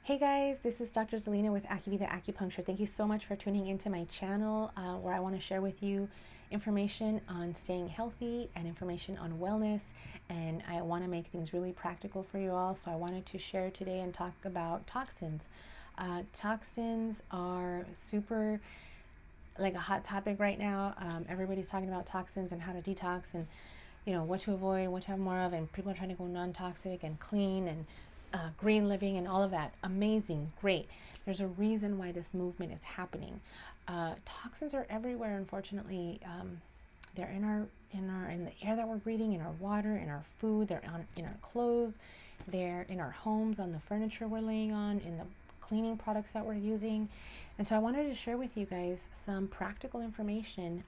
Hey guys, this is Dr. Zelina with Acuvita Acupuncture. Thank you so much for tuning into my channel where I want to share with you information on staying healthy and information on wellness. And I want to make things really practical for you all. So I wanted to share today and talk about toxins. Toxins are super like a hot topic right now. Everybody's talking about toxins and how to detox and what to avoid, what to have more of, and people are trying to go non-toxic and clean and green living and all of that. Amazing, great. There's a reason why this movement is happening. Toxins are everywhere, unfortunately. They're in the air that we're breathing, in our water, in our food. They're in our clothes. They're in our homes, on the furniture we're laying on, in the cleaning products that we're using. And so I wanted to share with you guys some practical information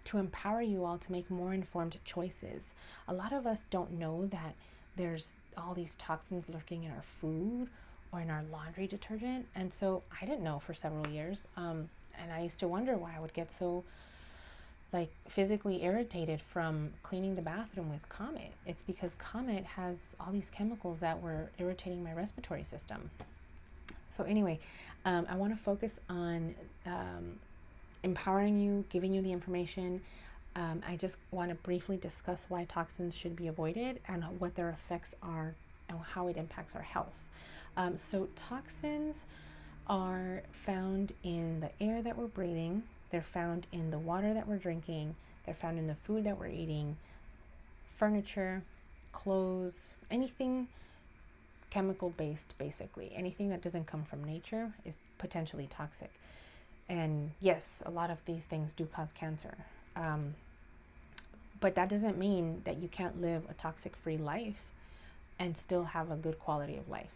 to empower you all to make more informed choices. A lot of us don't know that there's all these toxins lurking in our food or in our laundry detergent. And so I didn't know for several years. And I used to wonder why I would get so physically irritated from cleaning the bathroom with Comet. It's because Comet has all these chemicals that were irritating my respiratory system. So anyway, I want to focus on empowering you, giving you the information. I just want to briefly discuss why toxins should be avoided and what their effects are and how it impacts our health. So toxins are found in the air that we're breathing. They're found in the water that we're drinking. They're found in the food that we're eating, furniture, clothes, anything chemical based, basically. Anything that doesn't come from nature is potentially toxic. And yes, a lot of these things do cause cancer. But that doesn't mean that you can't live a toxic-free life and still have a good quality of life.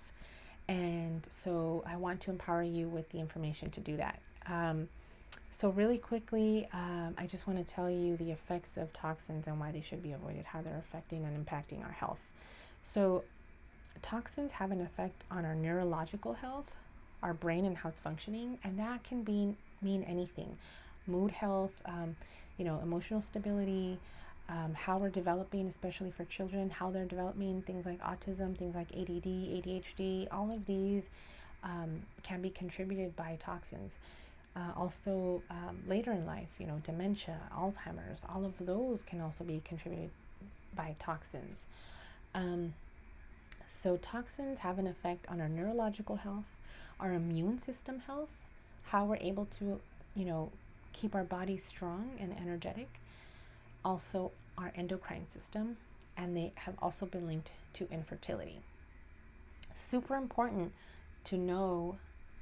And so I want to empower you with the information to do that. So really quickly, I just want to tell you the effects of toxins and why they should be avoided, how they're affecting and impacting our health. So toxins have an effect on our neurological health, our brain and how it's functioning, and that can mean anything. Mood health, emotional stability, how we're developing, especially for children, how they're developing, things like autism, things like ADD, ADHD, all of these can be contributed by toxins. Also, later in life, dementia, Alzheimer's, all of those can also be contributed by toxins. So toxins have an effect on our neurological health, our immune system health, how we're able to, keep our bodies strong and energetic. Also our endocrine system, and they have also been linked to infertility. Super important to know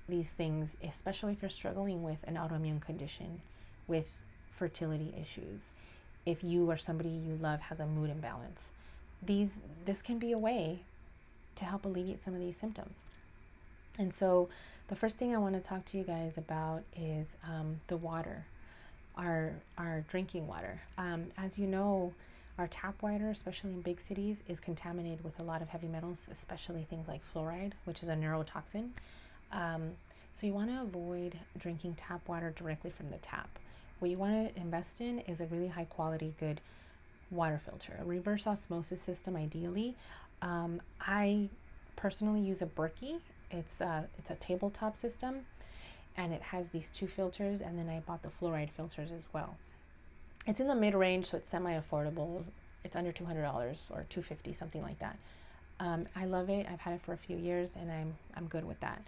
these things, especially if you're struggling with an autoimmune condition, with fertility issues, if you or somebody you love has a mood imbalance. This can be a way to help alleviate some of these symptoms. And so the first thing I want to talk to you guys about is the water, our drinking water. As you know, our tap water, especially in big cities, is contaminated with a lot of heavy metals, especially things like fluoride, which is a neurotoxin. So you want to avoid drinking tap water directly from the tap. What you want to invest in is a really high quality, good water filter, a reverse osmosis system ideally. I personally use a Berkey. It's a tabletop system, and it has these two filters, and then I bought the fluoride filters as well. It's in the mid-range, so it's semi-affordable. It's under $200 or $250, something like that. I love it. I've had it for a few years, and I'm good with that.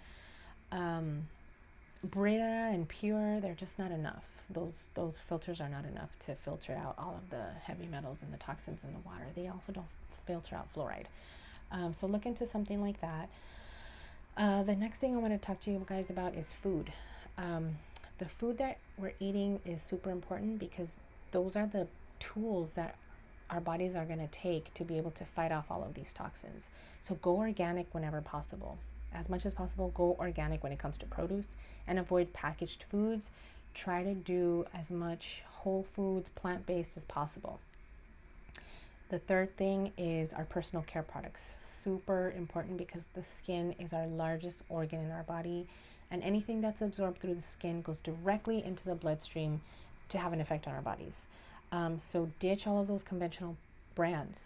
Brita and Pure, they're just not enough. Those filters are not enough to filter out all of the heavy metals and the toxins in the water. They also don't filter out fluoride. So look into something like that. The next thing I want to talk to you guys about is food. The food that we're eating is super important because those are the tools that our bodies are going to take to be able to fight off all of these toxins. So go organic whenever possible. As much as possible, go organic when it comes to produce and avoid packaged foods. Try to do as much whole foods, plant-based as possible. The third thing is our personal care products. Super important because the skin is our largest organ in our body, and anything that's absorbed through the skin goes directly into the bloodstream to have an effect on our bodies. So ditch all of those conventional brands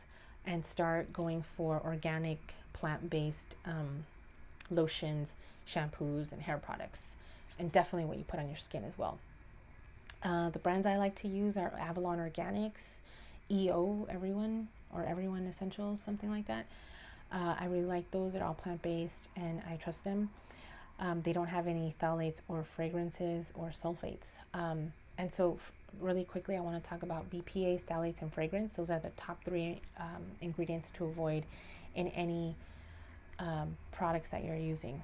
and start going for organic, plant-based lotions, shampoos, and hair products, and definitely what you put on your skin as well. The brands I like to use are Avalon Organics, EO Everyone, or Everyone Essentials, something like that. I really like those. They're all plant-based and I trust them. They don't have any phthalates or fragrances or sulfates. And so really quickly, I want to talk about BPA, phthalates, and fragrance. Those are the top three ingredients to avoid in any products that you're using.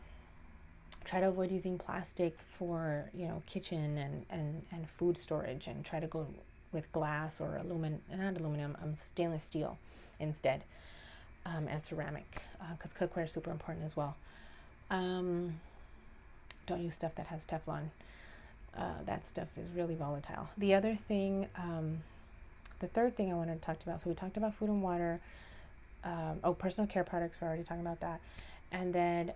Try to avoid using plastic for, kitchen and food storage, and try to go with glass or stainless steel instead, and ceramic, because cookware is super important as well. Don't use stuff that has Teflon. That stuff is really volatile. The other thing, the third thing I wanted to talk about, so we talked about food and water. Personal care products, we're already talking about that. And then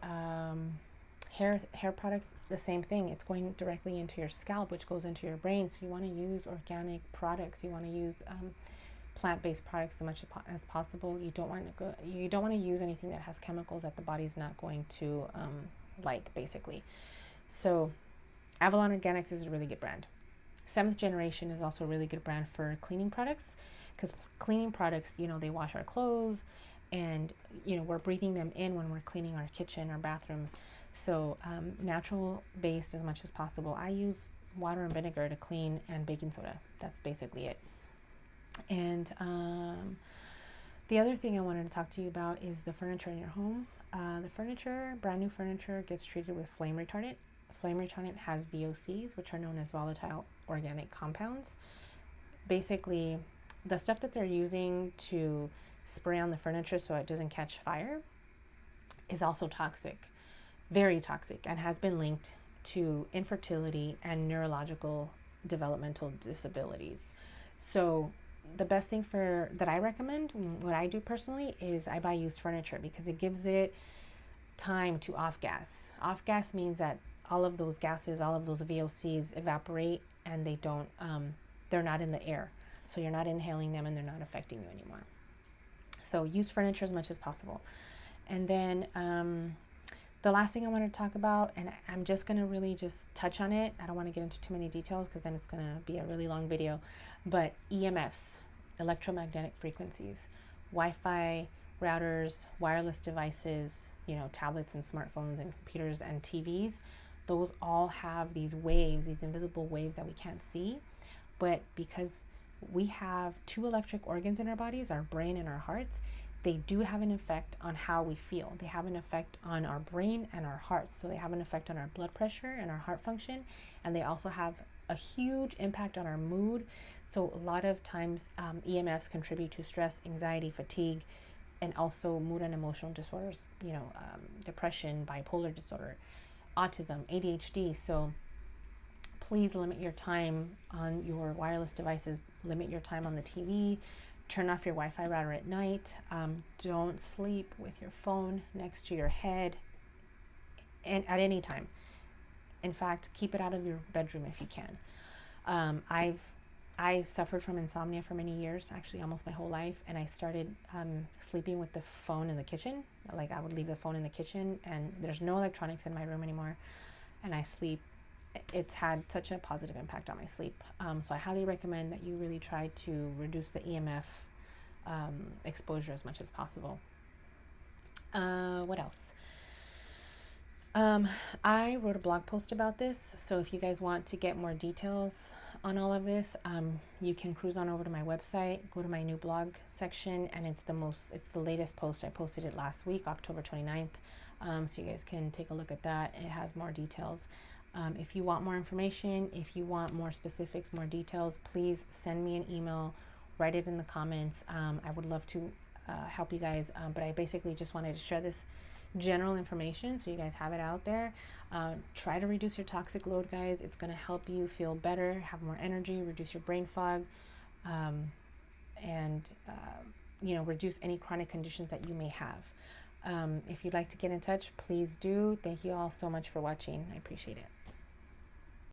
hair products, the same thing. It's going directly into your scalp, which goes into your brain. So you want to use organic products. You want to use plant-based products as much as possible. You don't want to use anything that has chemicals that the body's not going to like, basically. So Avalon Organics is a really good brand. Seventh Generation is also a really good brand for cleaning products, because cleaning products, they wash our clothes, and we're breathing them in when we're cleaning our kitchen or bathrooms. So natural based as much as possible. I use water and vinegar to clean, and baking soda. That's basically it. And the other thing I wanted to talk to you about is the furniture in your home. The furniture, brand new furniture, gets treated with flame retardant. Flame retardant has VOCs, which are known as volatile organic compounds. Basically, the stuff that they're using to spray on the furniture so it doesn't catch fire is also toxic, very toxic, and has been linked to infertility and neurological developmental disabilities. So the best thing that I recommend, what I do personally, is I buy used furniture, because it gives it time to off gas. Off gas means that all of those gases, all of those VOCs evaporate, and they're not in the air. So you're not inhaling them, and they're not affecting you anymore. So use furniture as much as possible. And then the last thing I want to talk about, and I'm just going to really just touch on it. I don't want to get into too many details, because then it's going to be a really long video. But EMFs, electromagnetic frequencies, Wi-Fi routers, wireless devices, tablets and smartphones and computers and TVs, those all have these waves, these invisible waves that we can't see. But because we have two electric organs in our bodies, our brain and our hearts, they do have an effect on how we feel. They have an effect on our brain and our hearts. So they have an effect on our blood pressure and our heart function. And they also have a huge impact on our mood. So a lot of times EMFs contribute to stress, anxiety, fatigue, and also mood and emotional disorders, depression, bipolar disorder, autism, ADHD. So please limit your time on your wireless devices, limit your time on the TV, turn off your Wi-Fi router at night. Don't sleep with your phone next to your head and at any time. In fact, keep it out of your bedroom if you can. I suffered from insomnia for many years, actually almost my whole life, and I started sleeping with the phone in the kitchen. Like, I would leave the phone in the kitchen, and there's no electronics in my room anymore, and I sleep. It's had such a positive impact on my sleep. So I highly recommend that you really try to reduce the EMF exposure as much as possible. What else? I wrote a blog post about this, so if you guys want to get more details on all of this, you can cruise on over to my website, go to my new blog section, and it's the latest post. I posted it last week, October 29th, so you guys can take a look at that. It has more details. If you want more information, if you want more specifics, more details, please send me an email, write it in the comments. I would love to help you guys, but I basically just wanted to share this general information so you guys have it out there. Try to reduce your toxic load, guys. It's going to help you feel better, have more energy, reduce your brain fog, and reduce any chronic conditions that you may have. If you'd like to get in touch, please do. Thank you all so much for watching. I appreciate it.